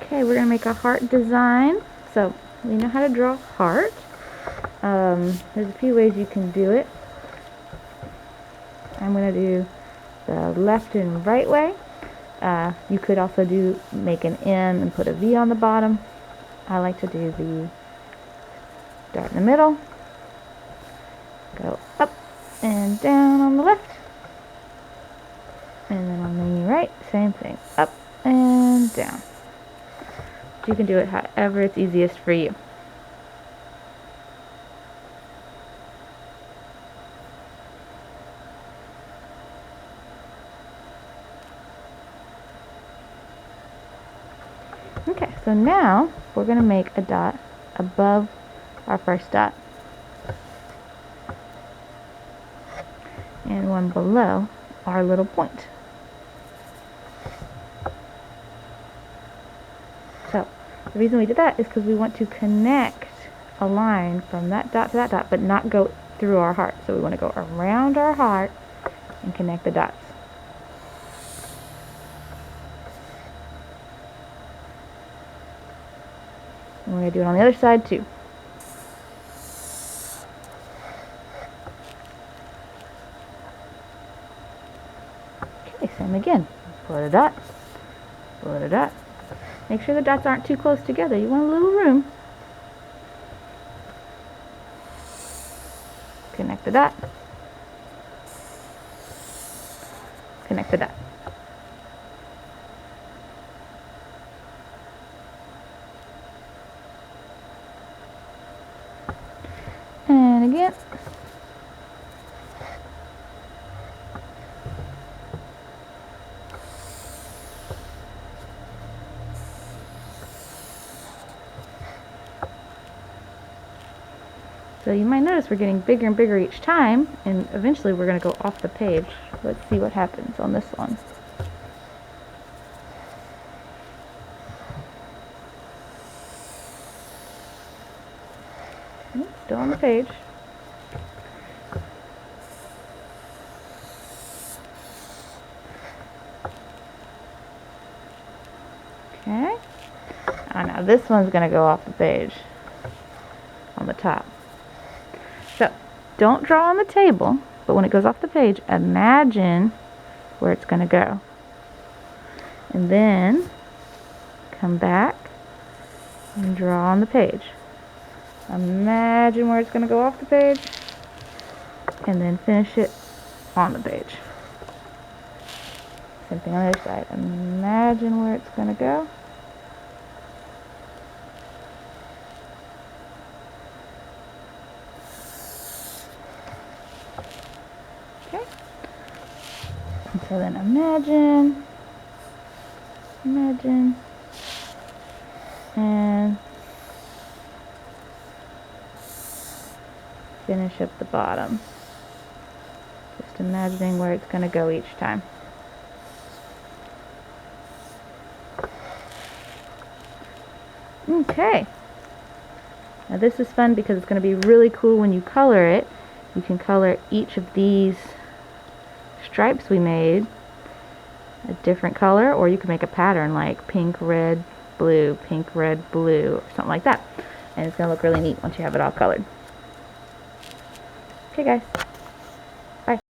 Okay, we're going to make a heart design. So we know how to draw a heart. There's a few ways you can do it. I'm going to do the left and right way. You could also make an M and put a V on the bottom. I like to do the start in the middle, go up and down on the left, and then on the right, same thing, up and down. You can do it however it's easiest for you. Okay, so now we're going to make a dot above our first dot and one below our little point. So the reason we did that is because we want to connect a line from that dot to that dot, but not go through our heart. So we want to go around our heart and connect the dots. And we're going to do it on the other side too. Okay, same again. Put a dot, put a dot. Make sure the dots aren't too close together. You want a little room. Connect the dot. Connect the dot. And again. So you might notice we're getting bigger and bigger each time, and eventually we're going to go off the page. Let's see what happens on this one. Still on the page. Okay. Oh, now this one's going to go off the page on the top. So don't draw on the table, but when it goes off the page, imagine where it's going to go. And then come back and draw on the page. Imagine where it's going to go off the page, and then finish it on the page. Same thing on the other side. Imagine where it's going to go. Okay. And so then imagine, and finish up the bottom. Just imagining where it's going to go each time. Okay. Now this is fun because it's going to be really cool when you color it. You can color each of these stripes we made a different color, or you can make a pattern like pink, red, blue, pink, red, blue, or something like that. And it's going to look really neat once you have it all colored. Okay guys.